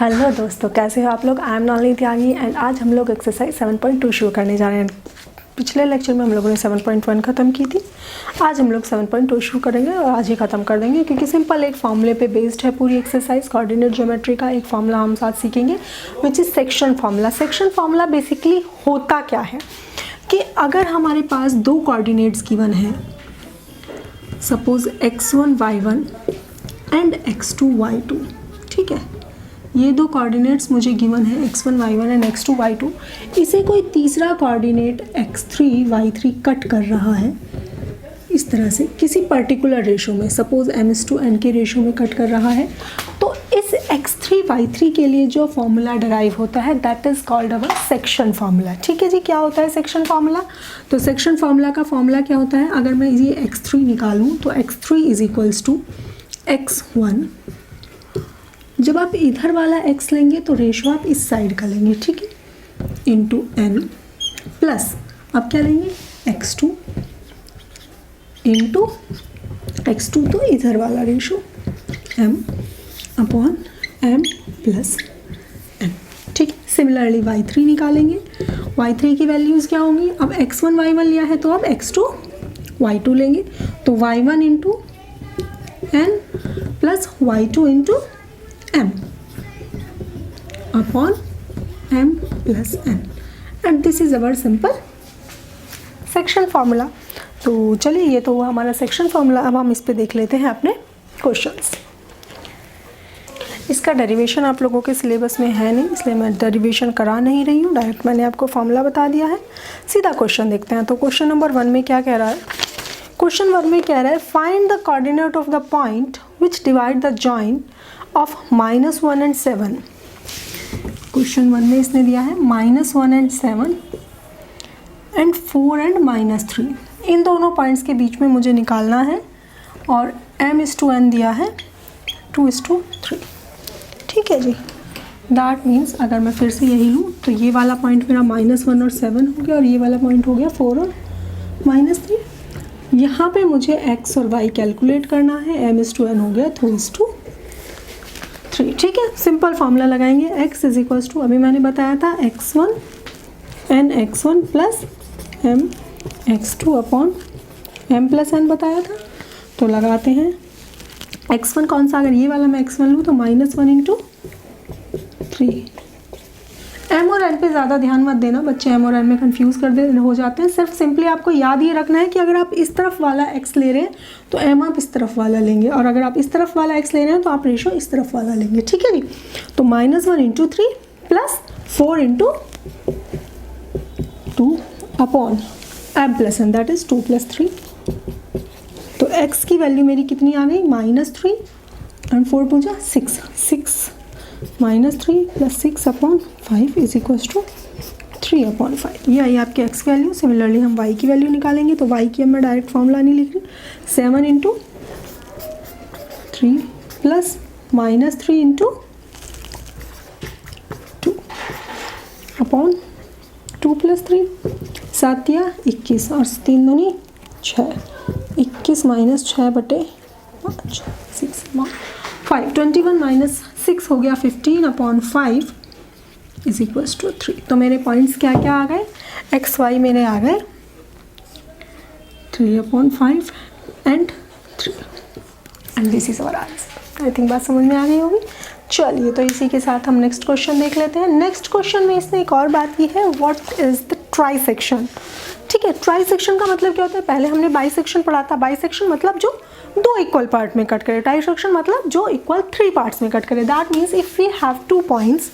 Hello दोस्तों, कैसे हो आप लोग। आई एम नॉलिनी त्यागी एंड आज हम लोग एक्सरसाइज 7.2 शुरू करने जा रहे हैं। पिछले लेक्चर में हम लोगों ने 7.1 ख़त्म की थी। आज हम लोग 7.2 शुरू करेंगे और आज ही ख़त्म कर देंगे क्योंकि सिंपल एक फॉर्मूले पे बेस्ड है पूरी एक्सरसाइज। कोऑर्डिनेट ज्योमेट्री का एक फॉर्मूला हम साथ सीखेंगे which is section formula. Section formula basically होता क्या है कि अगर हमारे पास दो कोऑर्डिनेट्स गिवन है, suppose x1 y1 and x2 y2, ठीक है। ये दो कोऑर्डिनेट्स मुझे गिवन है x1 y1 and x2 y2। इसे कोई तीसरा कोऑर्डिनेट x3 y3 कट कर रहा है इस तरह से किसी पर्टिकुलर रेशो में, सपोज m:n के रेशो में कट कर रहा है। तो इस x3 y3 के लिए जो फॉर्मूला डराइव होता है that is called our section formula. ठीक है जी, क्या होता है सेक्शन फार्मूला? तो सेक्शन फार्मूला का फॉर्मूला क्या होता है? अगर मैं ये x3 निकालूँ तो x3 is equals to x1। जब आप इधर वाला x लेंगे तो रेशो आप इस साइड का लेंगे, ठीक है, इंटू n प्लस आप क्या लेंगे x2 इंटू x2, तो इधर वाला ratio m upon m plus n, ठीक। सिमिलरली y3 निकालेंगे। y3 की वैल्यूज़ क्या होंगी? अब x1 y1 लिया है तो अब x2 y2 लेंगे, तो y1 into n plus y2 into m upon m plus n and this is our simple section formula. तो चलिए, ये तो हुआ हमारा सेक्शन फार्मूला। अब हम इस पे देख लेते हैं अपने क्वेश्चंस। इसका डेरिवेशन आप लोगों के सिलेबस में है नहीं, इसलिए मैं डेरिवेशन करा नहीं रही हूँ, डायरेक्ट मैंने आपको फार्मूला बता दिया है। सीधा क्वेश्चन देखते हैं। तो क्वेश्चन नंबर 1 में क्या कह रहा है? क्वेश्चन 1 में कह रहा है find the coordinate of the point which divide the joint of -1 and 7। Question 1 में इसने दिया है -1 एंड 7 एंड 4 एंड -3। इन दोनों पॉइंट्स के बीच में मुझे निकालना है और m:n दिया है 2:3, ठीक है जी। दैट मीन्स अगर मैं फिर से यही लूँ तो ये वाला पॉइंट मेरा -1 और 7 हो गया और ये वाला पॉइंट हो गया 4 और -3। यहाँ पे मुझे x और y कैलकुलेट करना है। m:n हो गया 2:3, ठीक है। सिंपल फार्मूला लगाएंगे। x इज इक्वल्स टू, अभी मैंने बताया था x1 n x1 plus m x2 upon m plus n बताया था। तो लगाते हैं x1 कौन सा, अगर ये वाला मैं x1 लूँ तो -1 इंटू 3। m और n पे ज़्यादा ध्यान मत देना, बच्चे m और n में कंफ्यूज हो जाते हैं। सिर्फ सिंपली आपको याद ये रखना है कि अगर आप इस तरफ वाला x ले रहे हैं तो m आप इस तरफ वाला लेंगे और अगर आप इस तरफ वाला x ले रहे हैं तो आप रेशो इस तरफ वाला लेंगे, ठीक है जी। तो -1 into 3 plus 4 into 2 upon m plus n that is 2 + 3। तो x की वैल्यू मेरी कितनी आ गई? -3 एंड 4 2 जा 6 -3 plus 6 upon 5 is equals to 3 upon 5। ये आई आपकी x वैल्यू। सिमिलरली हम y की वैल्यू निकालेंगे तो y की अब मैं डायरेक्ट फॉर्मूला नहीं लिख रही। 7 इंटू 3 प्लस -3 इंटू 2 अपॉन 2 + 3, 7 या 21 और 3 दूनी 6, 21 - 6/5 6 5 21 - 6 हो गया 15 अपॉन 5 इज इक्वल्स टू 3। तो मेरे पॉइंट्स क्या क्या आ गए? एक्स वाई मेरे आ गए 3/5 and 3 and this is our answer. I think बात समझ में आ गई होगी। चलिए, तो इसी के साथ हम नेक्स्ट क्वेश्चन देख लेते हैं। नेक्स्ट क्वेश्चन में इसने एक और बात की है, व्हाट इज द ट्राइसेक्शन। ठीक है, ट्राइसेक्शन का मतलब क्या होता है? पहले हमने बाइसेक्शन पढ़ा था। बाइसेक्शन मतलब जो 2 इक्वल पार्ट में कट करे। ट्राइसेक्शन मतलब जो इक्वल 3 पार्ट्स में कट करे। That means if we have 2 points.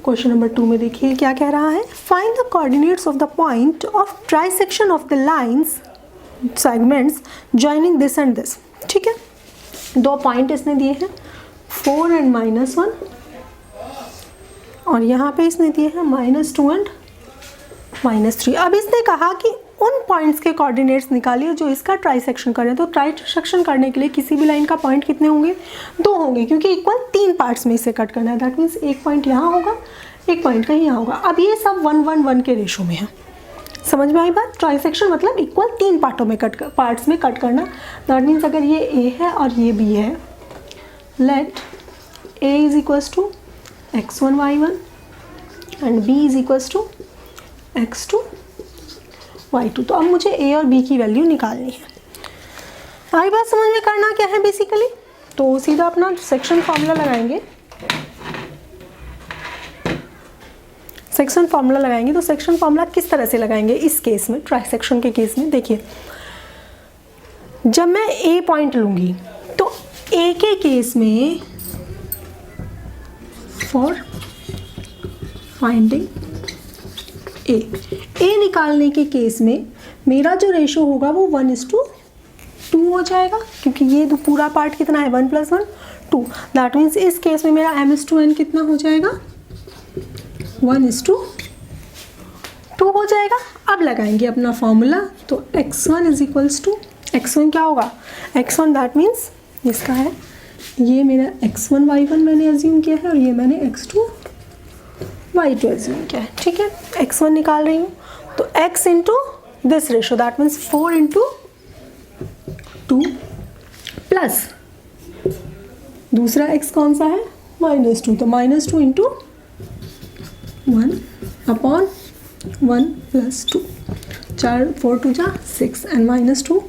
Question number 2 में देखिए क्या कह रहा है, find the coordinates of the point of trisection of the lines segments joining this and this. ठीक है, 2 पॉइंट इसने दिए हैं 4 एंड -1 और यहाँ पे इसने दिए हैं -2 एंड -3। अब इसने कहा कि उन पॉइंट्स के कोऑर्डिनेट्स निकालिए जो इसका ट्राइसेक्शन करें। तो ट्राइसेक्शन करने के लिए किसी भी लाइन का पॉइंट कितने होंगे? 2 होंगे, क्योंकि इक्वल 3 पार्ट्स में इसे कट करना है। दैट मीन्स एक पॉइंट यहाँ होगा, एक पॉइंट कहीं यहाँ होगा। अब ये सब 1 1 1 के रेशो में है। समझ में आई बात? ट्राइसेक्शन मतलब इक्वल 3 पार्ट्स में कट करना। दैट मीन्स अगर ये ए है और ये बी है, let A is equals to x1 y1 and B is equals to x2 y2। तो अब मुझे A और B की वैल्यू निकालनी है। आई बात समझ में? करना क्या है बेसिकली, तो सीधा अपना सेक्शन फार्मूला लगाएंगे। सेक्शन फार्मूला लगाएंगे तो सेक्शन फार्मूला किस तरह से लगाएंगे इस केस में, ट्राइसेक्शन के केस में? देखिए, जब मैं ए पॉइंट लूंगी तो ए के केस में फॉर फाइंडिंग ए निकालने के केस में मेरा जो रेशो होगा वो 1:2 हो जाएगा, क्योंकि ये तो पूरा पार्ट कितना है 1 + 1 2। दैट मीन्स इस केस में मेरा m/n कितना हो जाएगा 1:2 हो जाएगा। अब लगाएंगे अपना फॉर्मूला, तो x1 is equals to, x1 क्या होगा, x1 दैट मीन्स इसका है, ये मेरा x1 y1 मैंने एज्यूम किया है और ये मैंने x2 y2 एज्यूम किया है। ठीक है, x1 निकाल रही हूँ तो x into this ratio that means 4:2 plus दूसरा x कौन सा है -2, तो -2 इंटू 1/1 + 2, 4 4 2 जा 6 and -2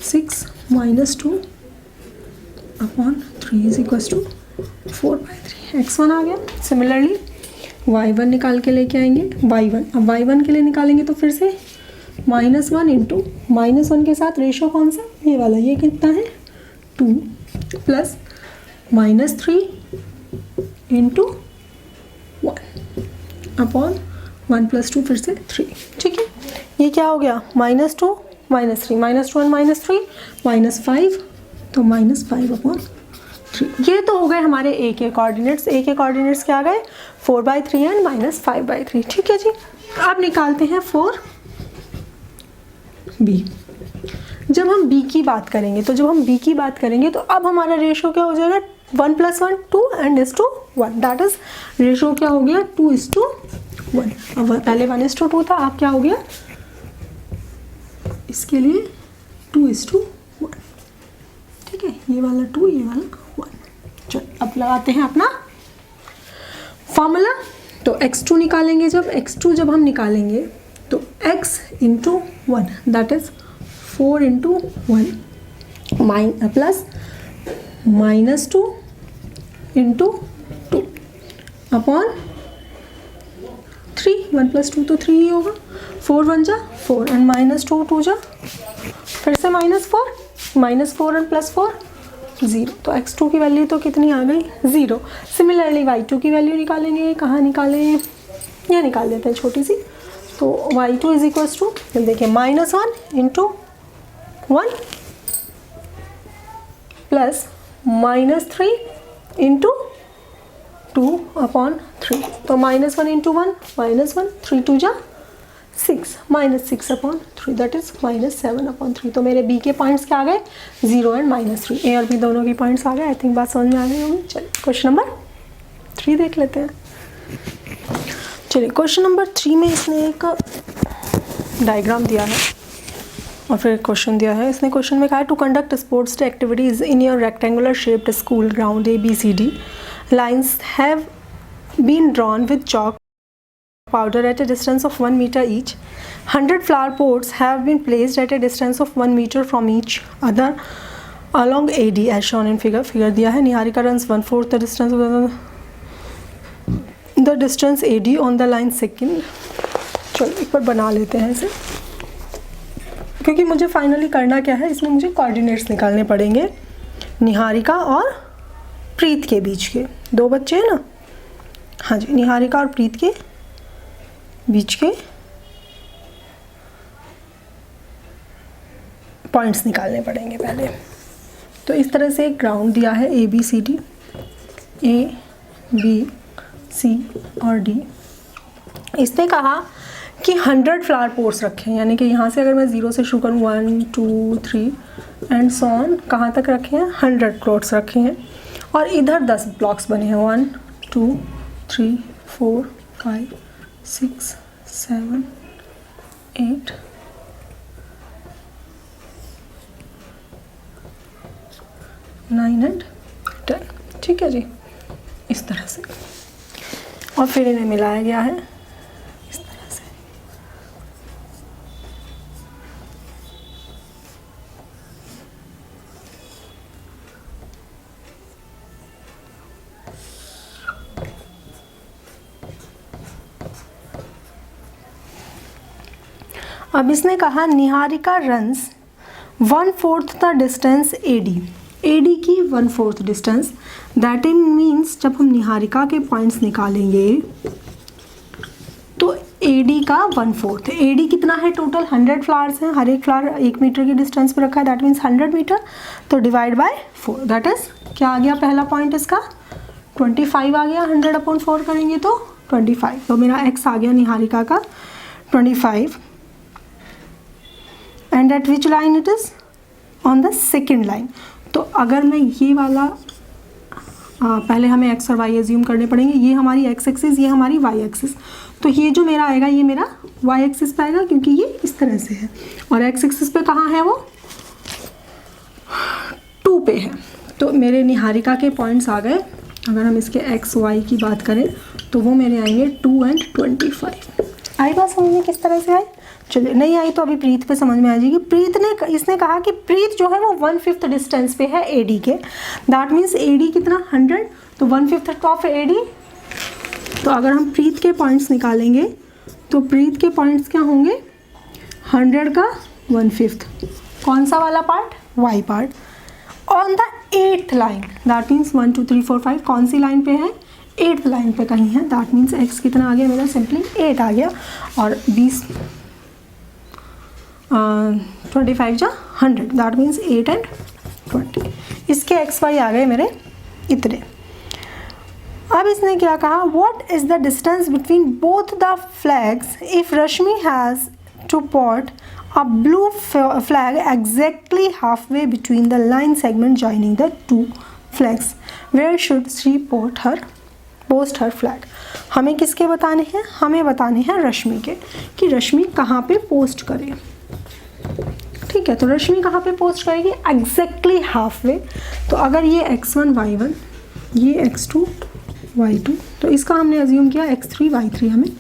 6 -2/3 is equals to 4/3। x1 आ गया। सिमिलरली y1 निकाल के लेके आएंगे, y1, अब y1 के लिए निकालेंगे तो फिर से -1 इंटू -1 के साथ रेशो कौन सा, ये वाला, ये कितना है 2 प्लस -3 इंटू 1/1 + 2 फिर से 3। ठीक है, ये क्या हो गया -2 -3 -2 and -3 -5, तो -5/3। ये तो हो गए हमारे a के कोऑर्डिनेट्स। a के कोऑर्डिनेट्स क्या आ गए 4/3 एंड -5/3। ठीक है जी, अब निकालते हैं 4b। जब हम b की बात करेंगे तो अब हमारा रेशो क्या हो जाएगा 1 + 1 2 एंड 1:1, दैट इज रेशो क्या हो गया 2:1। अब पहले 1:2 था, अब क्या हो गया इसके लिए 2:1। ठीक है, ये वाला 2 ये वाला 1। चलो अब लगाते हैं अपना फॉर्मूला। तो x2 निकालेंगे, जब हम निकालेंगे तो x into 1 that is 4/1 plus -2 into 2 upon 3, 1 + 2 तो 3 ही होगा, 4 1 जा 4 एंड -2 2 जा फिर से -4 एंड +4 0, तो x2 की वैल्यू तो कितनी आ गई 0। सिमिलरली y2 की वैल्यू निकालेंगे, कहाँ निकालें, ये निकाल देते हैं छोटी सी, तो y2 इज इक्वल्स टू, देखिए -1 इंटू 1 प्लस -3 इंटू 2/3, तो -1 इंटू 1 -1 3 2 जा 6 -6/3 दैट इज -7/3। तो मेरे b के पॉइंट्स क्या आ गए 0 एंड -3, a और b दोनों के पॉइंट्स आ गए। आई थिंक बात समझ में आ गई होगी। चलिए क्वेश्चन नंबर 3 देख लेते हैं। चलिए क्वेश्चन नंबर 3 में इसने एक डायग्राम दिया है और फिर क्वेश्चन दिया है। इसने क्वेश्चन में कहा है to conduct sports day activities in your rectangular shaped school ground ABCD lines have been drawn with chalk powder at a distance of 1 meter each. 100 flower pots have been placed at a distance of 1 meter from each other along AD as shown in figure. Figure दिया है, Niharika runs 1/4 the distance AD on the line second. चलो एक बार बना लेते हैं इसे, क्योंकि मुझे फाइनली करना क्या है, इसमें मुझे कोऑर्डिनेट्स निकालने पड़ेंगे निहारिका और प्रीत के बीच के। 2 बच्चे हैं ना, हाँ जी, निहारिका और प्रीत के बीच के पॉइंट्स निकालने पड़ेंगे पहले। तो इस तरह से एक ग्राउंड दिया है ABCD, A B C और D। इसने कहा कि 100 फ्लावर पोट्स रखें, यानी कि यहाँ से अगर मैं 0 से शुरू करूँ 1 2 3 एंड सो ऑन, कहाँ तक रखे हैं 100 प्लॉट्स रखे हैं और इधर 10 ब्लॉक्स बने हैं 1 2 3 4 5 6 7 8 9 एंड 10। ठीक है जी, इस तरह से, और फिर इन्हें मिलाया गया है इस तरह से। अब इसने कहा Niharika runs 1/4 the distance AD, AD की 1/4 डिस्टेंस, दैट इन मीन्स जब हम निहारिका के पॉइंट्स निकालेंगे तो AD का 1/4, AD कितना है टोटल 100 फ्लावर्स हैं, हर एक फ्लावर 1 मीटर की डिस्टेंस पे रखा है, दैट मीन्स 100 मीटर, तो डिवाइड बाय 4, दैट इज क्या आ गया पहला पॉइंट इसका 25 आ गया, 100/4 करेंगे तो 25, तो मेरा x आ गया निहारिका का 25, and eight which line it is on the second line. तो अगर मैं ये वाला पहले हमें x और y एज्यूम करने पड़ेंगे, ये हमारी x एक्सिस, ये हमारी y एक्सिस, तो ये जो मेरा आएगा ये मेरा y एक्सिस पे आएगा क्योंकि ये इस तरह से है, और x एक्सिस पे कहाँ है वो 2 पे है। तो मेरे निहारिका के पॉइंट्स आ गए, अगर हम इसके x y की बात करें तो वो मेरे आएंगे 2 एंड 25। आई बात समझ में किस तरह से आई? चलिए, नहीं आई तो अभी प्रीत पे समझ में आ जाएगी। प्रीत ने इसने कहा कि प्रीत जो है वो 1/5 डिस्टेंस पे है AD के, दैट मीन्स AD कितना 100, तो 1/5 ऑफ AD। तो अगर हम प्रीत के पॉइंट्स निकालेंगे तो प्रीत के पॉइंट्स क्या होंगे 100 का 1/5, कौन सा वाला part y part, on the 8th line, that means 1 2 3 4 5 कौन सी लाइन पे है 8th लाइन पे कहीं है, दैट मीन्स x कितना आ गया मेरा सिंपली 8 आ गया, और 20 25 जा 100, दैट मीन्स 8 एंड 20, इसके x y आ गए मेरे इतने। अब इसने क्या कहा, what is the distance between both the flags if Rashmi has to post a blue flag exactly half way between the line segment joining the 2 flags, where should she post her flag. हमें किसके बताने हैं, हमें बताने हैं रश्मि के, कि रश्मि कहाँ पे पोस्ट करे। ठीक है, तो रश्मि कहाँ पे पोस्ट करेगी एग्जैक्टली हाफ वे, तो अगर ये x1 y1 ये x2 y2, तो इसका हमने अज्यूम किया x3 y3 हमें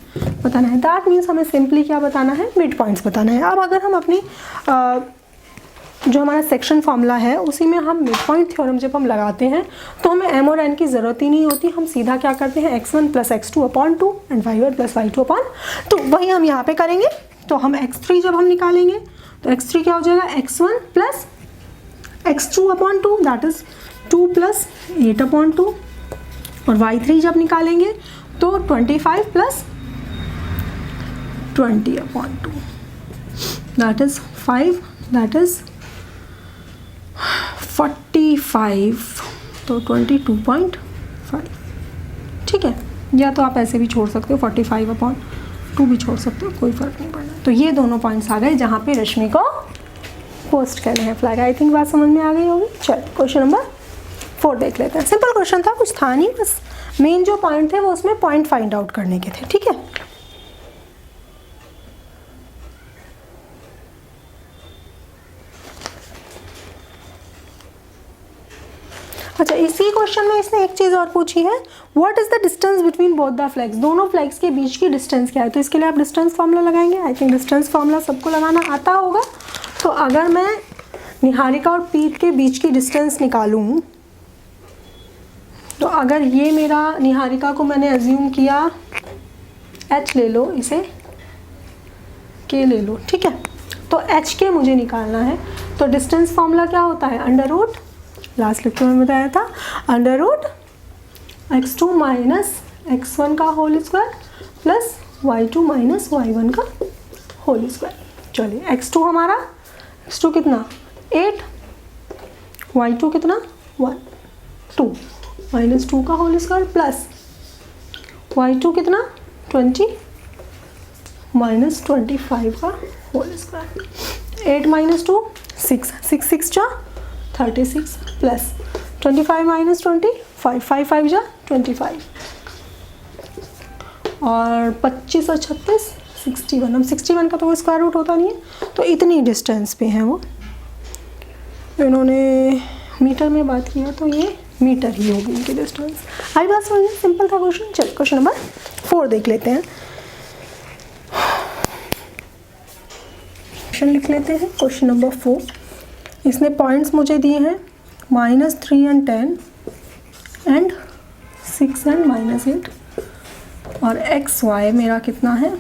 बताना है, दैट मीन्स हमें सिंपली क्या बताना है मिड पॉइंट्स बताना है। अब अगर हम अपनी जो हमारा सेक्शन फॉर्मूला है उसी में हम मिड पॉइंट थ्योरम जब हम लगाते हैं तो हमें m और n की ज़रूरत ही नहीं होती, हम सीधा क्या करते हैं x1 + x2/2 and y1 + y2/2, वही हम यहाँ पे करेंगे। तो हम x3 जब हम निकालेंगे तो x3 क्या हो जाएगा x1 + x2/2, दैट इज 2 + 8/2, और y3 जब निकालेंगे तो 25 + 20/2, दैट इज 5, दैट इज 45, तो 22.5। ठीक है, या तो आप ऐसे भी छोड़ सकते हो 45/2 भी छोड़ सकते हो, कोई फ़र्क नहीं पड़ना। तो ये दोनों पॉइंट्स आ गए जहाँ पे रश्मि को पोस्ट करना है फ्लैग। आई थिंक बात समझ में आ गई होगी। चलिए क्वेश्चन नंबर 4 देख लेते हैं। सिंपल क्वेश्चन था, कुछ था नहीं, बस मेन जो पॉइंट थे वो उसमें पॉइंट फाइंड आउट करने के थे। ठीक है, अच्छा इसी क्वेश्चन में इसने एक चीज़ और पूछी है, what is the distance between both the flags, दोनों फ्लैग्स के बीच की डिस्टेंस क्या है। तो इसके लिए आप डिस्टेंस फार्मूला लगाएंगे। आई थिंक डिस्टेंस फार्मूला सबको लगाना आता होगा। तो अगर मैं निहारिका और प्रीत के बीच की डिस्टेंस निकालूं, तो अगर ये मेरा निहारिका को मैंने अज्यूम किया h ले लो, इसे k ले लो, ठीक है, तो h के मुझे निकालना है। तो डिस्टेंस फार्मूला क्या होता है, अंडर रूट, लास्ट लेक्चर में बताया था, अंडर रूट x2 - x1 का whole square plus y2 - y1 का होल स्क्वायर। चलिए x2 हमारा, x2 कितना 8, y2 कितना 1 2 -2 का होल स्क्वायर प्लस y2 कितना 20 -25 का होल स्क्वायर। 8 - 2 6, 6 6 जा 36 प्लस 25 - 25, 5 5 जा 25, और 25 और 36 61। अब 61 का तो वो स्क्वायर रूट होता नहीं है, तो इतनी डिस्टेंस पे है वो। इन्होंने मीटर में बात किया तो ये मीटर ही होगी इनकी डिस्टेंस। आई बात समझ में? सिंपल था क्वेश्चन। चलिए क्वेश्चन नंबर 4 देख लेते हैं। क्वेश्चन लिख लेते हैं। क्वेश्चन नंबर 4, इसने पॉइंट्स मुझे दिए हैं -3 and 10 एंड 6 and -8 और एक्स वाई मेरा कितना है,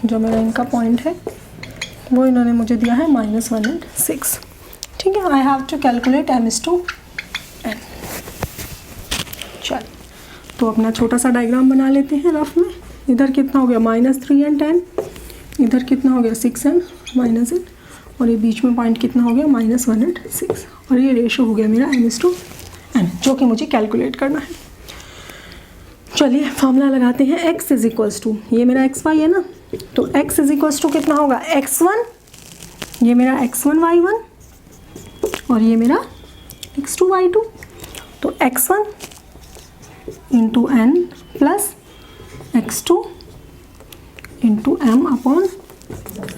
जो मेरा इनका पॉइंट है वो इन्होंने मुझे दिया है -1 and 6। ठीक है, I have to calculate m/n। चल तो अपना छोटा सा डायग्राम बना लेते हैं रफ में। इधर कितना हो गया -3 and 10, इधर कितना हो गया 6 and -8 और ये बीच में पॉइंट कितना हो गया -1 and 6 और ये रेशो हो गया मेरा m/n, जो कि मुझे कैलकुलेट करना है। चलिए फॉर्मूला लगाते हैं। x इज इक्वल्स टू, ये मेरा एक्स वाई है ना, तो x इज इक्वल्स टू कितना होगा x1, ये मेरा x1 y1 और ये मेरा x2 y2। तो x1 into n plus x2 into m upon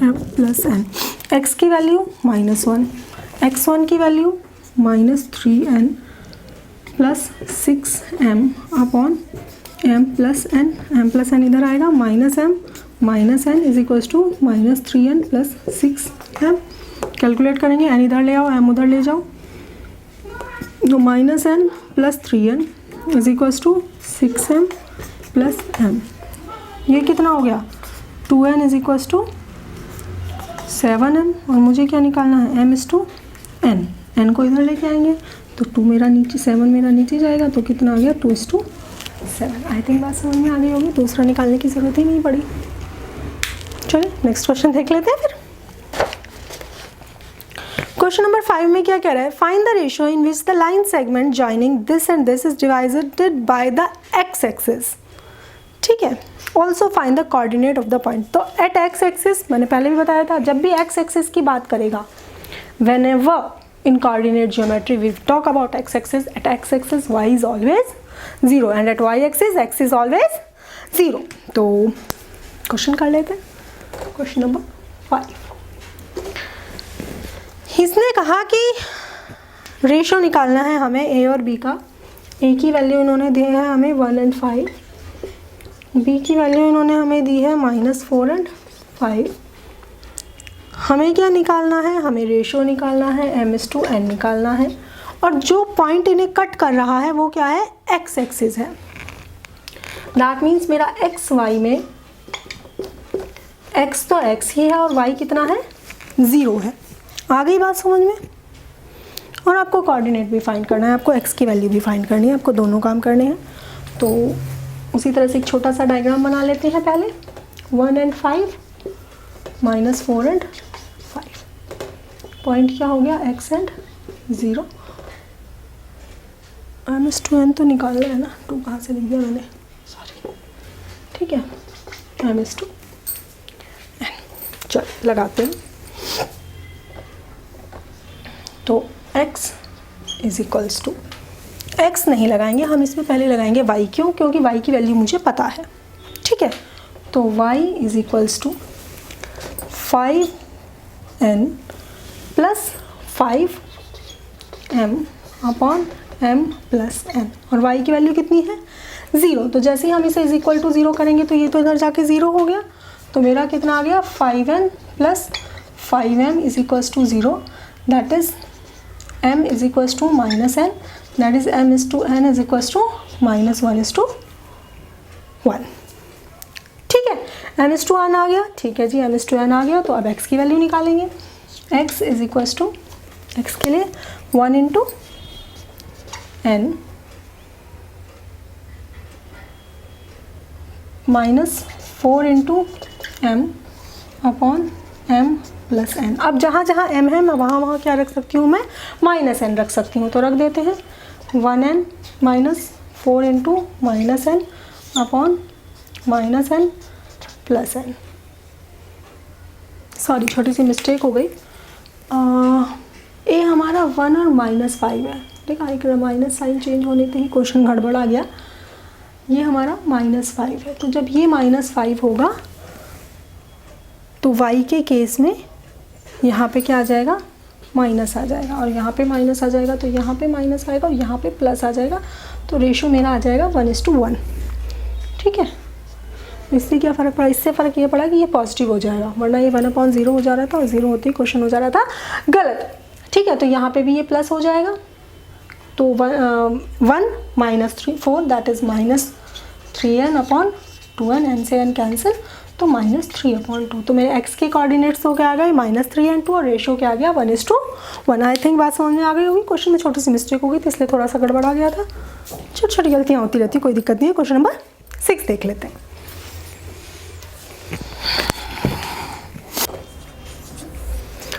m plus n। x की वैल्यू -1, x1 की value -3n plus 6m upon m plus n इधर आएगा -n is equals to -3n plus 6m। Calculate करेंगे, n इधर ले आओ m उधर ले जाओ, तो -n plus 3n is equals to 6m plus m। ये कितना हो गया 2n is equals to 7m और मुझे क्या निकालना है m/n। n को इधर लेके आएंगे तो 2 मेरा नीचे 7 मेरा नीचे जाएगा, तो कितना आ गया 2:7। आई थिंक बात समझ में आ गई होगी, दूसरा निकालने की ज़रूरत ही नहीं पड़ी। चलिए नेक्स्ट क्वेश्चन देख लेते हैं फिर। क्वेश्चन नंबर 5 में क्या कह रहा है, find the ratio in which the line segment joining this and this is divided by the x axis. ठीक है, also find the coordinate of the point. तो एट एक्स एक्सिस मैंने पहले भी बताया था, जब भी एक्स एक्सिस की बात करेगा, when ever in coordinate geometry we talk about x axis, at x axis y is always 0 and at y axis x is always 0। तो क्वेश्चन कर लेते हैं। क्वेश्चन नंबर 5, इसने कहा कि रेशियो निकालना है हमें a और b का। a की वैल्यू इन्होंने दी है हमें 1 and 5, b की वैल्यू इन्होंने हमें दी है -4 and 5। हमें क्या निकालना है, हमें रेशियो निकालना है, m/n निकालना है और जो पॉइंट इन्हें कट कर रहा है वो क्या है, x एक्सिस है। दैट मीन्स मेरा x y में x तो x ही है और y कितना है 0 है। आ गई बात समझ में? और आपको कोऑर्डिनेट भी फाइंड करना है, आपको x की वैल्यू भी फाइंड करनी है, आपको दोनों काम करने हैं। तो उसी तरह से एक छोटा सा डायग्राम बना लेते हैं पहले। 1 and 5 -4 and 5, पॉइंट क्या हो गया x and 0। m/n तो निकालना है ना, 2 कहाँ से लिख दिया मैंने, सॉरी। ठीक है, m/n। चल लगाते हैं। तो x is equals to, x नहीं लगाएंगे हम, इसमें पहले लगाएंगे y। क्यों? क्योंकि y की वैल्यू मुझे पता है। ठीक है, तो y is equals to 5n plus 5m upon m plus n और y की वैल्यू कितनी है 0। तो जैसे ही हम इसे इज इक्वल टू 0 करेंगे तो ये तो इधर जाके 0 हो गया, तो मेरा कितना आ गया 5n plus 5m is equals to 0। That is m is equals to -n, that is m/n is equals to -1:1। ठीक है, m/n आ गया। ठीक है जी, m/n आ गया। तो अब x की वैल्यू निकालेंगे। x is equals to, x के लिए 1 into n -4 into m upon m plus n। अब जहाँ जहाँ m है मैं वहाँ वहाँ क्या रख सकती हूँ, मैं -n रख सकती हूँ। तो रख देते हैं 1n -4 into -n upon -n plus n। Sorry, छोटी सी मिस्टेक हो गई। ए हमारा 1 और -5 है। देखा, एक माइनस साइन चेंज होने पे ही क्वेश्चन गड़बड़ा गया। ये हमारा -5 है, तो जब ये -5 होगा तो y के केस में यहाँ पे क्या आ जाएगा माइनस आ जाएगा, और यहाँ पे माइनस आ जाएगा, तो यहाँ पे माइनस आएगा, और यहाँ पे प्लस आ जाएगा, तो रेशो मेरा आ जाएगा 1:1। ठीक है, इससे क्या फ़र्क पड़ा, इससे फ़र्क ये पड़ा कि ये पॉजिटिव हो जाएगा, वरना ये 1/0 हो जा रहा था और 0 होते ही क्वेश्चन हो जा रहा था गलत। ठीक है, तो यहाँ पे भी ये प्लस हो जाएगा, तो 1 -3 4 दैट इज़ -3n/2n, n से n कैंसिल, तो -3/2। तो मेरे x के कोऑर्डिनेट्स हो क्या आ गए -3 and 2, और रेशो क्या आ गया 1:1। आई थिंक बात समझ में आ गई होगी। क्वेश्चन में छोटी सी मिस्टेक हो गई थी, इसलिए थोड़ा सा गड़बड़ा गया था। छोटी छोटी गलतियाँ होती रहती, कोई दिक्कत नहीं है। क्वेश्चन नंबर 6 देख लेते हैं।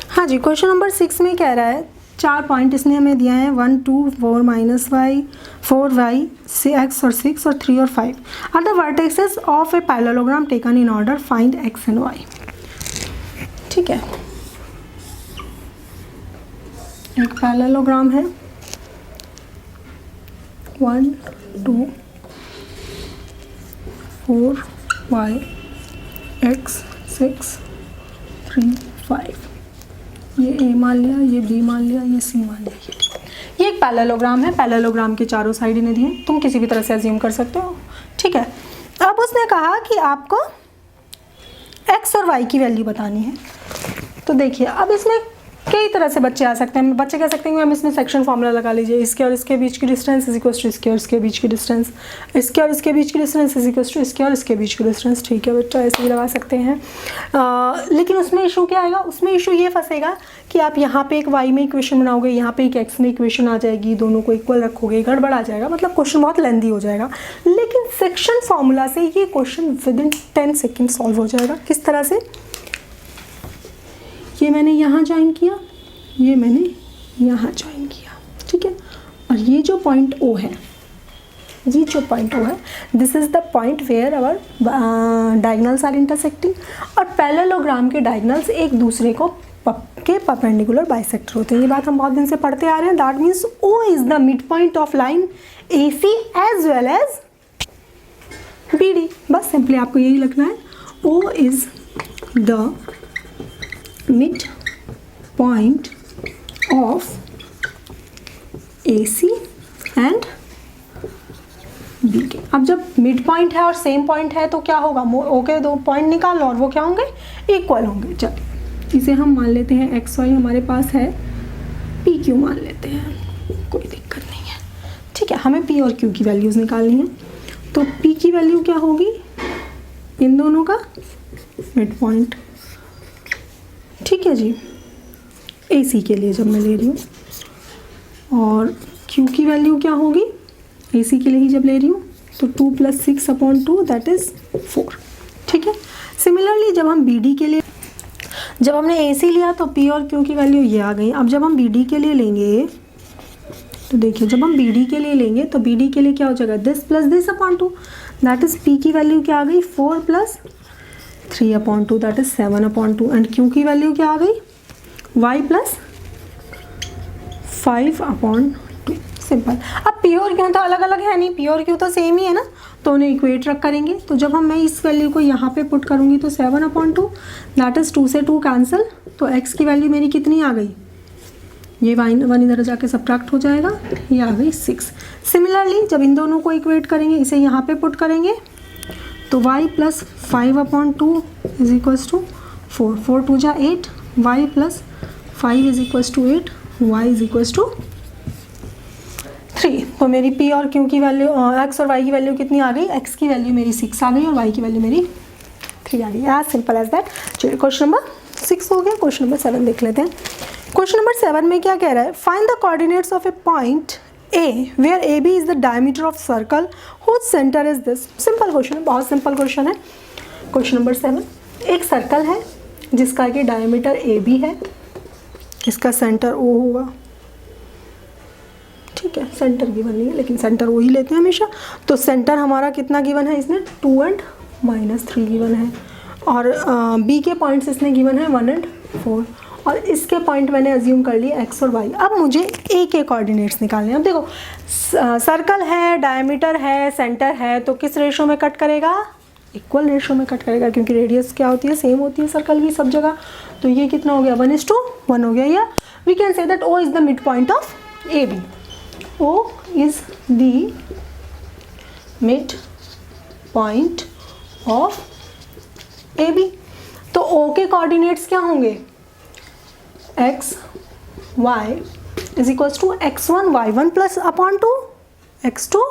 हाँ जी, क्वेश्चन नंबर 6 में कह रहा है, 4 पॉइंट इसने हमें दिया है, 1 2 4 -y 4y 6x और 6 और 3 और 5 are the vertexes of a parallelogram taken in order, find x and y। ठीक है, एक पैरेललोग्राम है, 1 2 4 y x 6 3 5, ये a मान लिया, ये b मान लिया, ये c मान लिया। ये एक पैरेललोग्राम है, पैरेललोग्राम के चारों साइड इन्हें दिए, तुम किसी भी तरह से अज्यूम कर सकते हो। ठीक है, अब उसने कहा कि आपको x और y की वैल्यू बतानी है। तो देखिए, अब इसमें कई तरह से बच्चे आ सकते हैं। बच्चे कह सकते हैं कि मैम इसमें सेक्शन फार्मूला लगा लीजिए, इसके और इसके बीच की डिस्टेंस इज इक्वल टू इसके और इसके बीच की डिस्टेंस, इसके और इसके बीच की डिस्टेंस इज इक्वल टू इसके और इसके बीच की डिस्टेंस। ठीक है बच्चा, ऐसे भी लगा सकते हैं। लेकिन उसमें इशू क्या आएगा, उसमें इशू ये फंसेगा कि आप यहाँ पे एक y में इक्वेशन बनाओगे, यहाँ पे एक x में इक्वेशन आ जाएगी, दोनों को इक्वल रखोगे, गड़बड़ आ जाएगा, मतलब क्वेश्चन बहुत लेंदी हो जाएगा। लेकिन सेक्शन फार्मूला से ये question with in 10 second solve हो जाएगा। किस तरह से, ये मैंने यहाँ ज्वाइन किया, ये मैंने यहाँ ज्वाइन किया। ठीक है, और ये जो पॉइंट O है, ये जो पॉइंट O है, this is the point where our diagonals are intersecting. और पैरेललोग्राम के डायगोनल्स एक दूसरे को के परपेंडिकुलर बाइसेक्टर होते हैं। ये बात हम बहुत दिन से पढ़ते आ रहे हैं। That means O is the mid point of line AC as well as BD। बस सिंपली आपको यही लिखना है, O is the mid point of AC and BD। अब जब मिड पॉइंट है और सेम पॉइंट है तो क्या होगा, O के दो पॉइंट निकाल लो और वो क्या होंगे, इक्वल होंगे। चलिए इसे हम मान लेते हैं XY हमारे पास है, PQ मान लेते हैं, कोई दिक्कत नहीं है। ठीक है, हमें P और Q की वैल्यूज़ निकालनी है। तो P की वैल्यू क्या होगी, इन दोनों का मिड पॉइंट। ठीक है जी, AC के लिए जब मैं ले रही हूँ, और Q की वैल्यू क्या होगी, AC के लिए ही जब ले रही हूँ, तो 2 + 6/2 दैट इज़ 4। ठीक है, सिमिलरली जब हम BD के लिए, जब हमने AC लिया तो P और Q की वैल्यू ये आ गई। अब जब हम BD के लिए लेंगे, तो देखिए जब हम BD के लिए लेंगे तो BD के लिए क्या हो जाएगा, this plus this that is P की वैल्यू क्या आ गई, 4 + 3/2 दैट इज़ 7/2, एंड Q की वैल्यू क्या आ गई, y + 5/2। सिंपल। अब P और Q तो अलग अलग है नहीं, P और Q तो सेम ही है ना, तो उन्हें इक्वेट रख करेंगे। तो जब हम मैं इस वैल्यू को यहाँ पे पुट करूँगी तो 7/2 दैट इज़ 2 से 2 कैंसिल, तो x की वैल्यू मेरी कितनी आ गई, ये 1 इधर जाके सब्ट्रैक्ट हो जाएगा, ये आ गई 6। सिमिलरली जब इन दोनों को इक्वेट करेंगे, इसे यहाँ पे पुट करेंगे, तो y + 5/2 is equals to 4, 4 × 2 = 8, y + 5 is equals to 8, y is equals to 3। तो मेरी P और Q की वैल्यू, x और y की वैल्यू कितनी आ गई, x की वैल्यू मेरी 6 आ गई और y की वैल्यू मेरी 3 आ गई। As simple as that. चलिए क्वेश्चन नंबर 6 हो गया। क्वेश्चन नंबर 7 देख लेते हैं। क्वेश्चन नंबर 7 में क्या कह रहा है, find the coordinates of A point A where AB is the diameter of circle whose center is this। Simple question है, बहुत सिंपल क्वेश्चन है। क्वेश्चन नंबर 7, एक सर्कल है जिसका कि डायमीटर AB है, इसका सेंटर O होगा। ठीक है, सेंटर गिवन नहीं है लेकिन सेंटर O ही लेते हैं हमेशा। तो सेंटर हमारा कितना गिवन है, इसने 2 और -3 गिवन है, और B के पॉइंट्स इसने गिवन है 1 और 4, और इसके पॉइंट मैंने अज्यूम कर लिए x और y। अब मुझे A के कोऑर्डिनेट्स निकालने हैं। अब देखो सर्कल है, डायमीटर है, सेंटर है, तो किस रेशो में कट करेगा, इक्वल रेशो में कट करेगा, क्योंकि रेडियस क्या होती है, सेम होती है सर्कल की सब जगह। तो ये कितना हो गया, 1:1 हो गया। या we can say that O is the mid point of AB। O is the mid point of AB। तो O के कोऑर्डिनेट्स क्या होंगे, x y is equals to x1 y1 plus upon 2 x2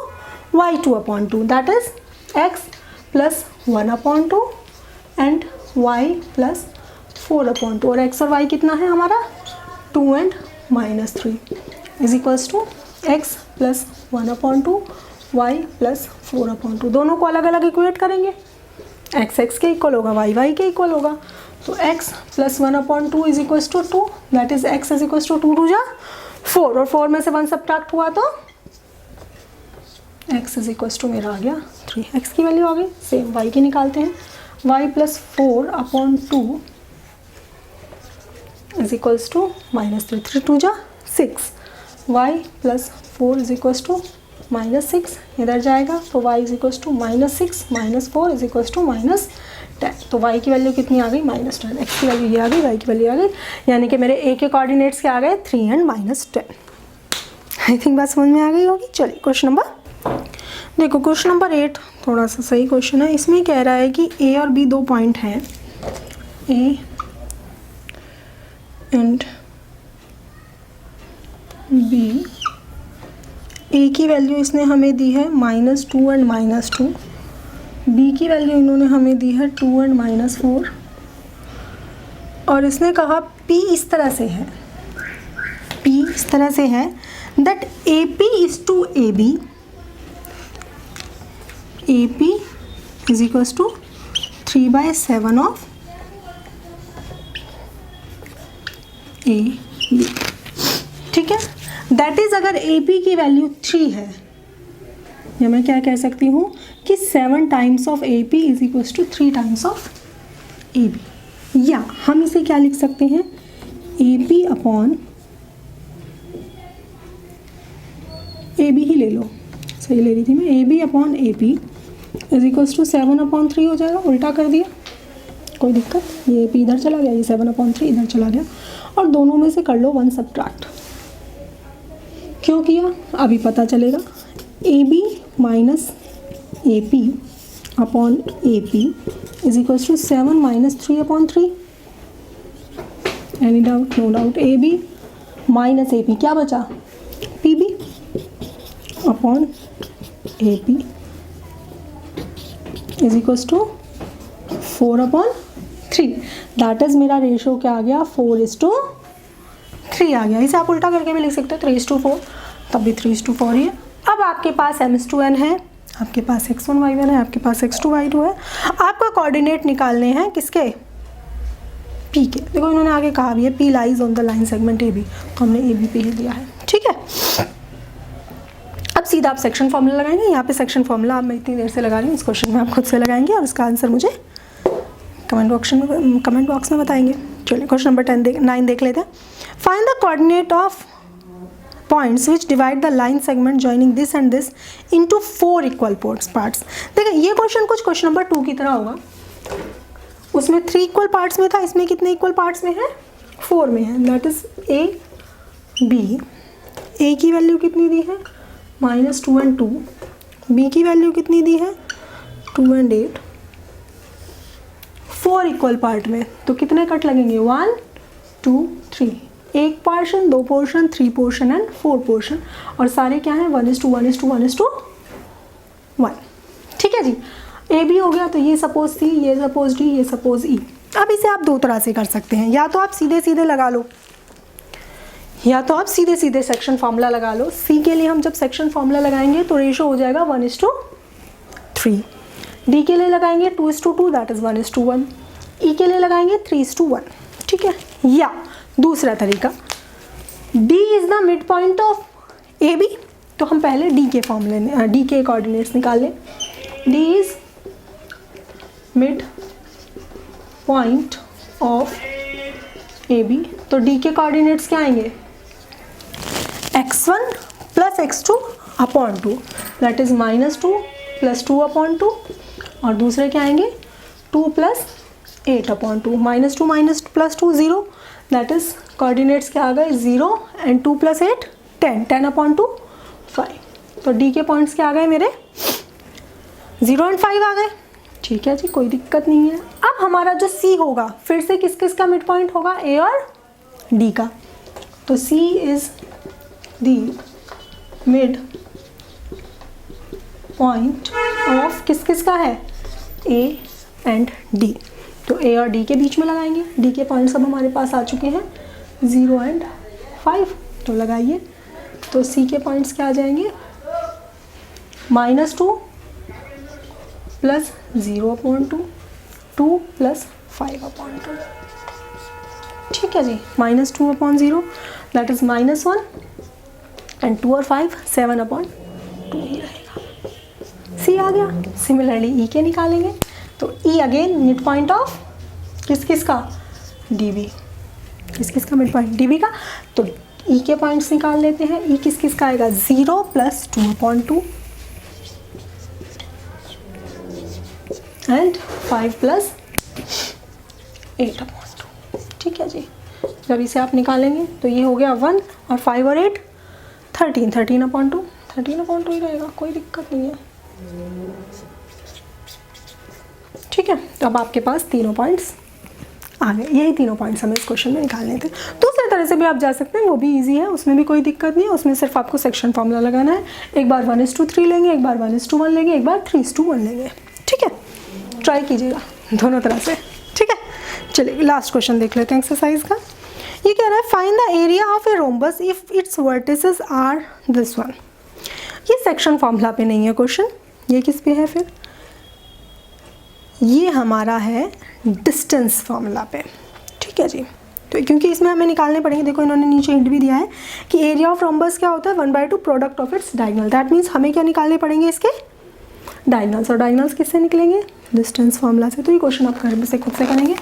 y2 upon 2, that is x plus 1 upon 2 and y plus 4 upon 2। और x और y कितना है हमारा, 2 and -3 is equals to x plus 1 upon 2 y plus 4 upon 2। दोनों को अलग अलग equate करेंगे, x x के इक्वल होगा, y y के इक्वल होगा। तो x plus 1 upon 2 is equals to 2, that is x is equals to 2 2 जा 4, और 4 में से 1 सब्ट्रैक्ट हुआ तो x इज इक्वल्स टू मेरा आ गया 3। x की वैल्यू आ गई, सेम y की निकालते हैं। y plus 4 upon 2 is equals to -3, 3 2 जा 6, y plus 4 is equals to -6 इधर जाएगा, तो y is equals to -6 -4 is equals to -10। तो y की वैल्यू कितनी आ गई, -10। x की वैल्यू ये आ गई, y की वैल्यू आ गई, यानी कि मेरे a के कोऑर्डिनेट्स क्या आ गए, 3 एंड -10। आई थिंक बात समझ में आ गई होगी। चलिए क्वेश्चन नंबर, देखो क्वेश्चन नंबर 8 थोड़ा सा सही क्वेश्चन है। इसमें कह रहा है कि a और b दो पॉइंट हैं, a एंड b। a की वैल्यू इसने हमें दी है -2 एंड -2, b की वैल्यू इन्होंने हमें दी है 2 एंड -4, और इसने कहा p इस तरह से है, p इस तरह से है that AP is to AB, AP is equals to 3/7 of AB। ठीक है, दैट इज अगर AP की वैल्यू 3 है, या मैं क्या कह सकती हूँ कि 7 times of AP is equals to 3 times of AB। या हम इसे क्या लिख सकते हैं, AP अपॉन AB ही ले लो, सही ले रही थी मैं, AB upon AP is equals to 7/3 हो जाएगा। उल्टा कर दिया, कोई दिक्कत, ये AP इधर चला गया, ये 7/3 इधर चला गया, और दोनों में से कर लो 1 सब्ट्रैक्ट। क्यों किया अभी पता चलेगा। AB minus AP upon AP is equals to 7 - 3/3। Any doubt, no doubt. AB minus AP क्या बचा, PB upon AP is equals to 4/3। That is मेरा रेशो क्या आ गया, 4:3 आ गया। इसे आप उल्टा करके भी लिख सकते हो, 3:4, तब भी 3:4 ही है। अब आपके पास M/2n है, आपके पास x1 y1 है, आपके पास x2 y2 है। आपको कोऑर्डिनेट निकालने हैं किसके, P के। देखो इन्होंने आगे कहा भी है P lies on the line segment AB, तो हमने AB पे ही लिया है। ठीक है, अब सीधा आप सेक्शन फॉर्मूला लगाएंगे। यहाँ पे सेक्शन फॉर्मूला आप मैं इतनी देर से लगा रही हूँ, इस क्वेश्चन में आप खुद से लगाएंगे और इसका आंसर मुझे कमेंट बॉक्स में बताएंगे। चलिए क्वेश्चन नंबर 9 देख लेते हैं। Find the coordinate of points which divide the line segment joining this and this into 4 equal parts. देखिए ये क्वेश्चन कुछ क्वेश्चन नंबर 2 की तरह होगा, उसमें 3 इक्वल पार्ट्स में था, इसमें कितने इक्वल पार्ट्स में है, 4 में है। That is A B, A की वैल्यू कितनी दी है, -2 एंड 2, B की वैल्यू कितनी दी है, 2 एंड 8। 4 इक्वल पार्ट में तो कितने कट लगेंगे, 1 2 3, 1 portion, 2 portion, 3 portion and 4 portion, और सारे क्या हैं 1:1:1:1। ठीक है जी, ए बी हो गया, तो ये सपोज सी, ये सपोज डी, ये सपोज ई। अब इसे आप 2 तरह से कर सकते हैं, या तो आप सीधे सीधे लगा लो, या तो आप सीधे सीधे सेक्शन फॉर्मूला लगा लो। सी के लिए हम जब सेक्शन फॉर्मूला लगाएंगे तो रेशो हो जाएगा 1:3। डी के लिए लगाएंगे 2:2, दैट इज 1:1। ई के लिए लगाएंगे 3:1। ठीक है, या दूसरा तरीका, D is the mid point of A B, तो हम पहले डी के फॉर्मूले में डी के कोऑर्डिनेट्स निकाल लें। D is mid point of A B, तो डी के कोऑर्डिनेट्स क्या आएंगे, x1 plus x2 upon 2, that is -2 plus 2/2 और दूसरे क्या आएंगे 2 + 8/2 -2 +2 0, दैट इज कोऑर्डिनेट्स क्या आ गए 0 एंड 2 + 8 10 10/2 5। तो डी के पॉइंट्स क्या आ गए मेरे 0 एंड 5 आ गए। ठीक है जी, कोई दिक्कत नहीं है। अब हमारा जो सी होगा फिर से किस किस का मिड पॉइंट होगा, ए और डी का। तो C is the mid point of किस किस का है, ए एंड डी। तो ए और डी के बीच में लगाएंगे। डी के पॉइंट्स अब हमारे पास आ चुके हैं 0 एंड 5, तो लगाइए। तो सी के पॉइंट्स क्या आ जाएंगे -2 + 0/2 2 + 5/2। ठीक है जी, -2/0 दैट इज -1 एंड 2 और 5 7/2 ही रहेगा। सी आ गया। सिमिलरली ई के निकालेंगे। तो ई अगेन मिड पॉइंट ऑफ किस किस का, डी बी। किस किस का मिड पॉइंट, डी बी का। तो ई के पॉइंट्स निकाल लेते हैं। ई किस किस का आएगा 0 + 2/2 एंड 5 + 8/2। ठीक है जी, जब इसे आप निकालेंगे तो ये हो गया 1 और 5 और 8 13 13/2 13/2 ही रहेगा, कोई दिक्कत नहीं है। ठीक है, तो अब आपके पास तीनों पॉइंट्स आ गए। यही तीनों पॉइंट्स हमें इस क्वेश्चन में निकालने थे। दूसरे तरह से भी आप जा सकते हैं, वो भी इजी है, उसमें भी कोई दिक्कत नहीं है। उसमें सिर्फ आपको सेक्शन फार्मूला लगाना है। एक बार 1:3 लेंगे, एक बार 1:1 लेंगे, एक बार 3:1 लेंगे। ठीक है, ट्राई कीजिएगा दोनों तरह से। ठीक है, चलिए लास्ट क्वेश्चन देख लेते हैं एक्सरसाइज का। ये कह रहा है find the area of a rhombus if its vertices are this one. ये सेक्शन फॉर्मूला पे नहीं है क्वेश्चन, ये किस पे है फिर, ये हमारा है डिस्टेंस फार्मूला पे। ठीक है जी, तो क्योंकि इसमें हमें निकालने पड़ेंगे। देखो इन्होंने नीचे हिंट भी दिया है कि एरिया ऑफ रोम्बस क्या होता है 1/2 product of its diagonal. That means हमें क्या निकालने पड़ेंगे, इसके डायगोनल्स। और डायगोनल्स किससे निकलेंगे, डिस्टेंस फार्मूला से। तो ये क्वेश्चन आप घर से खुद से करेंगे।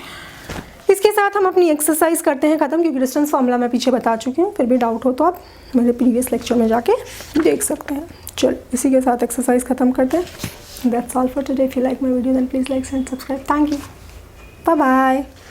इसके साथ हम अपनी एक्सरसाइज करते हैं ख़त्म, क्योंकि डिस्टेंस फार्मूला मैं पीछे बता चुकी हूँ। फिर भी डाउट हो तो आप मेरे प्रीवियस लेक्चर में जाके देख सकते हैं। चलो इसी के साथ एक्सरसाइज ख़त्म करते हैं। That's all for today. If you like my video, then please like and subscribe. Thank you. Bye bye.